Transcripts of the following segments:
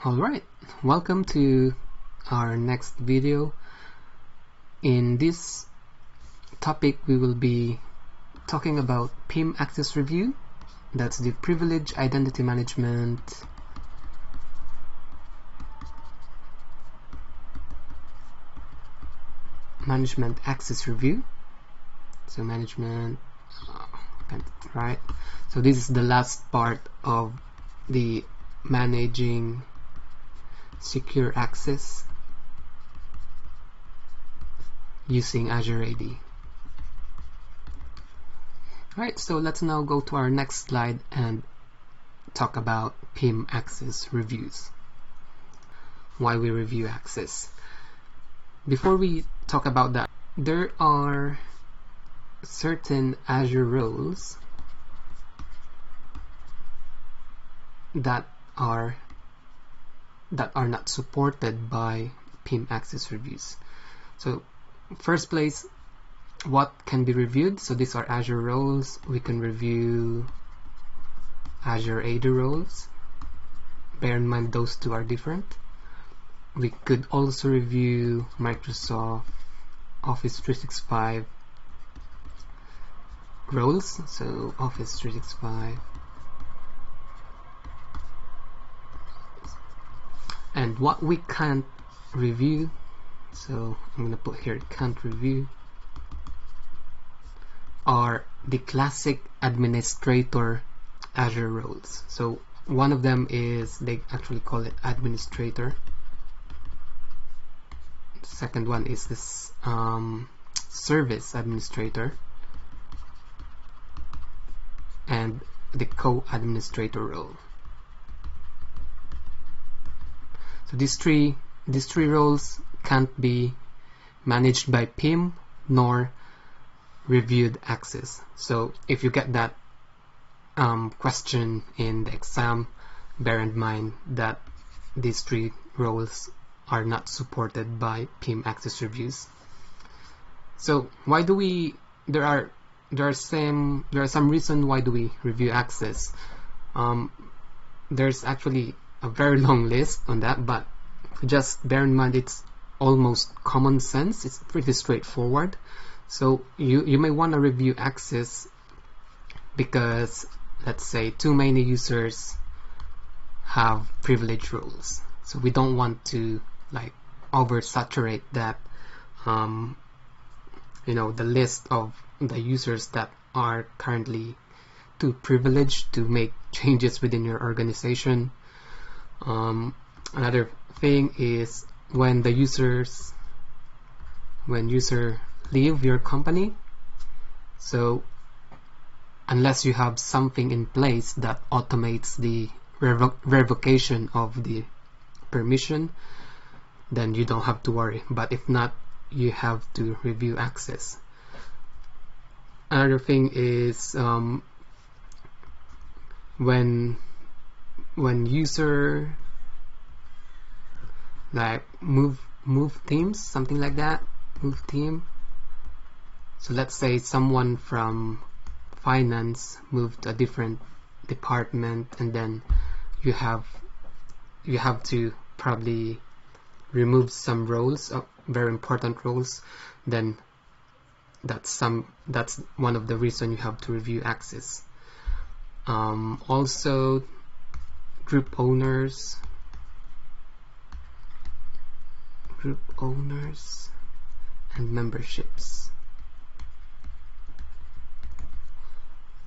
Alright, welcome to our next video. In this topic we will be talking about PIM access review. That's the privilege identity management access review. So management right. So this is the last part of the managing secure access using Azure AD. Alright, so let's now go to our next slide and talk about PIM access reviews. Why we review access. Before we talk about that, there are certain Azure roles that are not supported by PIM access reviews. So first place, what can be reviewed? So these are Azure roles. We can review Azure AD roles. Bear in mind those two are different. We could also review Microsoft Office 365 roles. So Office 365. And what we can't review, so I'm going to put here can't review, are the classic administrator Azure roles. So one of them is, they actually call it administrator. The second one is this service administrator and the co-administrator role. So these three roles can't be managed by PIM nor reviewed access. So if you get that question in the exam, bear in mind that these three roles are not supported by PIM access reviews. So why do we? There are some reason why do we review access. There's actually a very long list on that, but just bear in mind it's almost common sense. It's pretty straightforward. So you may want to review access because, let's say, too many users have privilege roles. So we don't want to like oversaturate that the list of the users that are currently too privileged to make changes within your organization. Another thing is when user leave your company. So unless you have something in place that automates the revocation of the permission, then you don't have to worry. But if not, you have to review access. Another thing is when user like move teams, something like that, move team. So let's say someone from finance moved to a different department, and then you have to probably remove some roles, very important roles. Then that's one of the reasons you have to review access. Also group owners and memberships.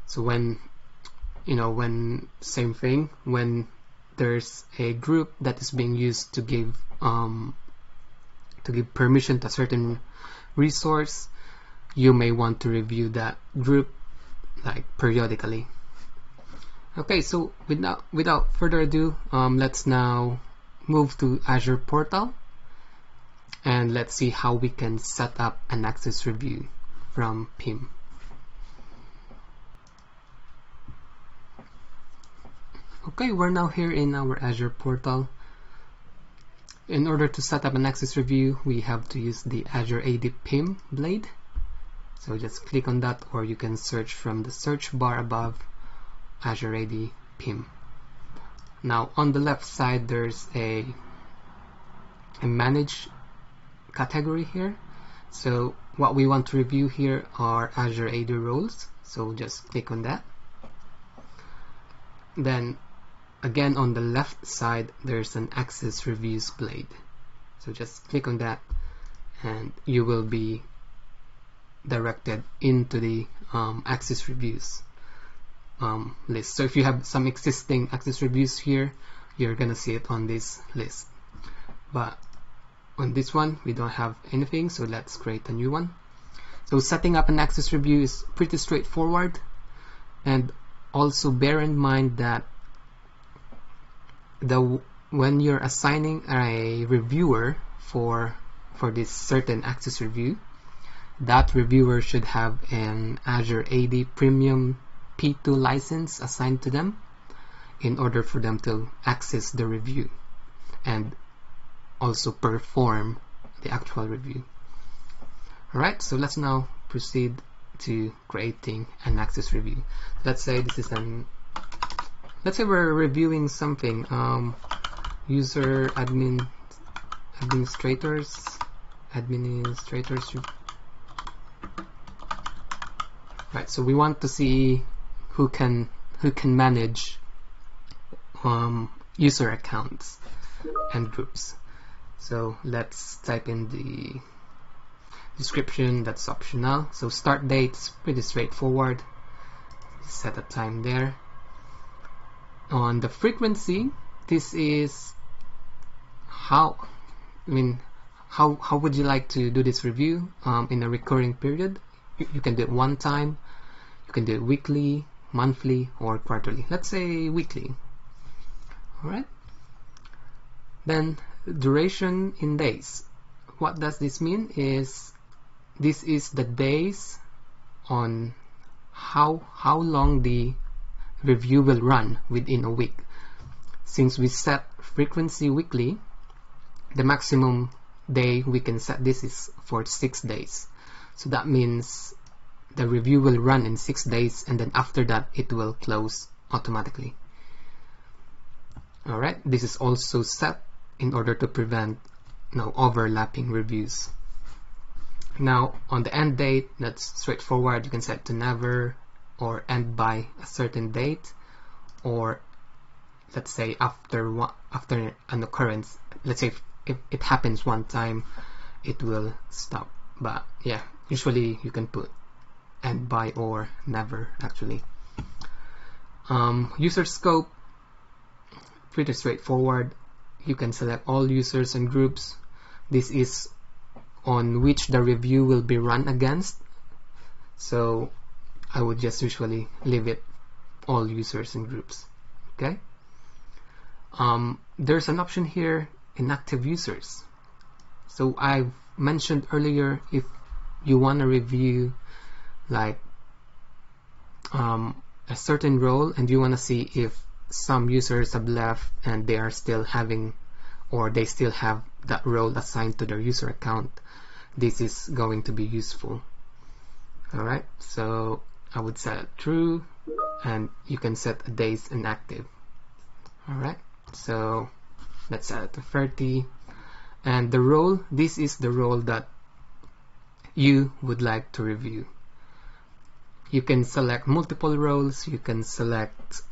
So when same thing, when there's a group that is being used to give permission to a certain resource, you may want to review that group like periodically. Okay, so without further ado, let's now move to Azure Portal and let's see how we can set up an access review from PIM. Okay, we're now here in our Azure Portal. In order to set up an access review, we have to use the Azure AD PIM blade. So just click on that, or you can search from the search bar above Azure AD PIM. Now on the left side there's a manage category here. So what we want to review here are Azure AD roles, so just click on that. Then again on the left side there's an access reviews blade, so just click on that and you will be directed into the access reviews list. So if you have some existing access reviews here, you're gonna see it on this list, but on this one we don't have anything, so let's create a new one. So setting up an access review is pretty straightforward, and also bear in mind that when you're assigning a reviewer for this certain access review, that reviewer should have an Azure AD Premium P2 license assigned to them in order for them to access the review and also perform the actual review. Alright, so let's now proceed to creating an access review. Let's say this is let's say we're reviewing something, user administrators. Right, so we want to see who can manage user accounts and groups. So let's type in the description, that's optional. So start date is pretty straightforward. Set a time there. On the frequency, this is how would you like to do this review in a recurring period. You can do it one time, you can do it weekly, monthly, or quarterly. Let's say weekly. Alright. Then duration in days. What does this mean is this is the days on how long the review will run within a week. Since we set frequency weekly, the maximum day we can set this is for 6 days. So that means the review will run in 6 days, and then after that it will close automatically. Alright, this is also set in order to prevent overlapping reviews. Now on the end date, that's straightforward. You can set to never, or end by a certain date, or let's say after an occurrence. Let's say if it happens one time, it will stop. But yeah, usually you can put end by or never actually. User scope, pretty straightforward. You can select all users and groups. This is on which the review will be run against, so I would just usually leave it all users and groups. Okay. There's an option here, Inactive Users. So I've mentioned earlier, if you want to review like a certain role and you want to see if some users have left and they are still having, or they still have that role assigned to their user account, this is going to be useful. Alright, so I would set it true, and you can set a days inactive. Alright, so let's set it to 30. And the role, this is the role that you would like to review. You can select multiple roles, you can select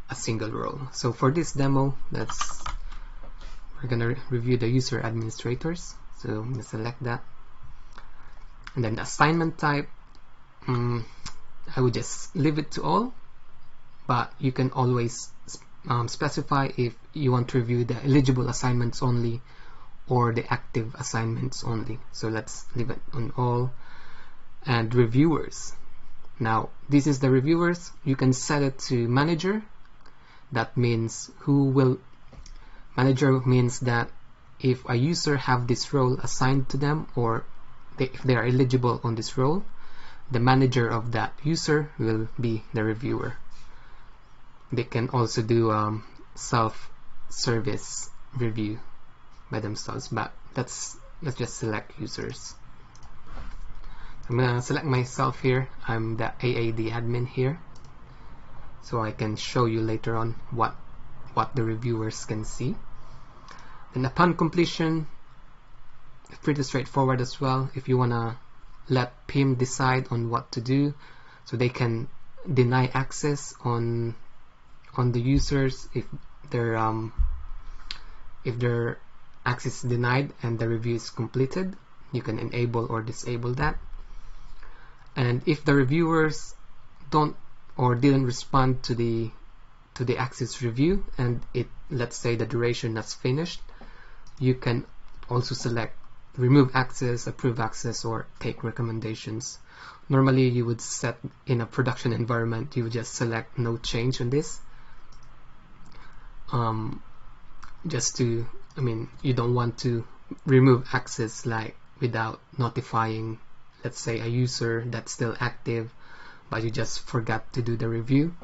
a single role. So for this demo, we're gonna review the user administrators. So I'm gonna select that. And then the assignment type, I would just leave it to all, but you can always specify if you want to review the eligible assignments only or the active assignments only. So let's leave it on all. And reviewers. Now this is the reviewers. You can set it to manager. That means manager means that if a user have this role assigned to them, or if they are eligible on this role, the manager of that user will be the reviewer. They can also do self-service review by themselves, but let's just select users. I'm gonna select myself here. I'm the AAD admin here, so I can show you later on what what the reviewers can see. And upon completion, pretty straightforward as well. If you wanna let PIM decide on what to do, so they can deny access on the users if their access is denied and the review is completed. You can enable or disable that. And if the reviewers don't or didn't respond to the access review, and let's say the duration has finished, you can also select remove access, approve access, or take recommendations. Normally you would set in a production environment, you would just select no change on this, just to, you don't want to remove access like without notifying, let's say, a user that's still active but you just forgot to do the review.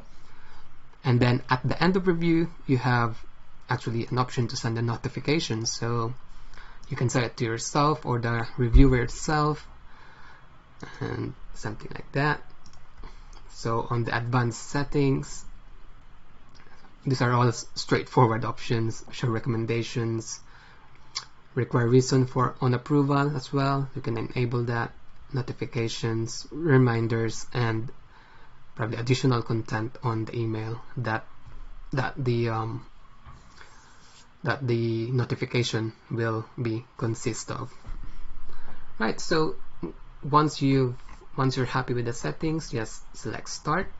And then at the end of review, you have actually an option to send a notification, so you can set it to yourself or the reviewer itself and something like that. So on the advanced settings, these are all straightforward options. Show recommendations, require reason for on approval as well, you can enable that, notifications, reminders, and probably additional content on the email that the notification will be consist of. Right, so once you're happy with the settings, just select start.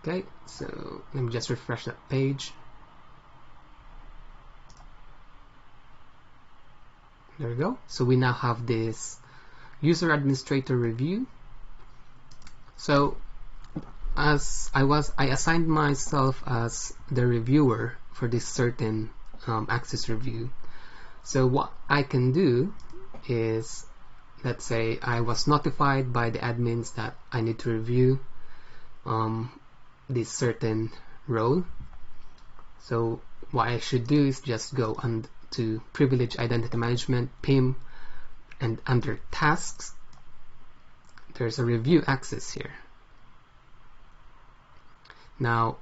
Okay, so let me just refresh that page. There we go. So we now have this user administrator review. So as I assigned myself as the reviewer for this certain access review. So what I can do is, let's say I was notified by the admins that I need to review this certain role. So what I should do is just go to Privilege Identity Management, PIM, and under Tasks, there's a review access here. Now,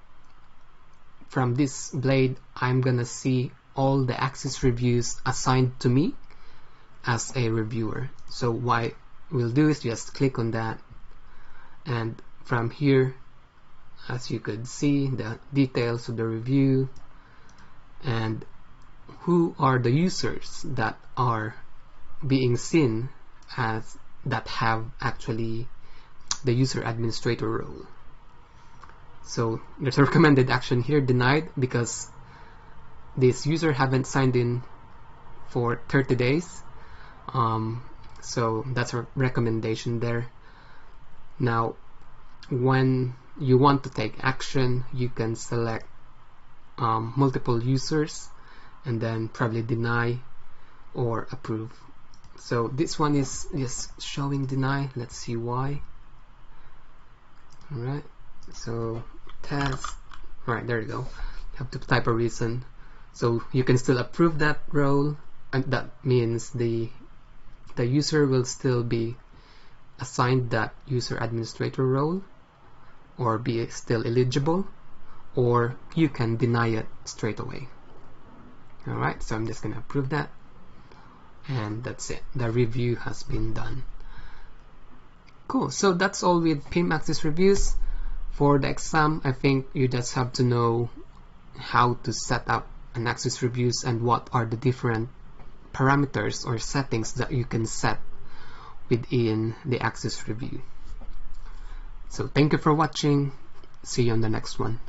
from this blade, I'm gonna see all the access reviews assigned to me as a reviewer. So what we'll do is just click on that, and from here, as you could see, the details of the review and who are the users that are being seen as that have actually the user administrator role. So there's a recommended action here, denied, because this user haven't signed in for 30 days. So that's a recommendation there. Now, when you want to take action, you can select multiple users and then probably deny or approve. So this one is just showing deny. Let's see why. Alright, so test. Alright, there you go. You have to type a reason. So you can still approve that role, and that means the user will still be assigned that user administrator role or be still eligible, or you can deny it straight away. Alright, so I'm just going to approve that, and that's it. The review has been done. Cool, so that's all with PIM access reviews. For the exam, I think you just have to know how to set up an access reviews and what are the different parameters or settings that you can set within the access review. So thank you for watching. See you on the next one.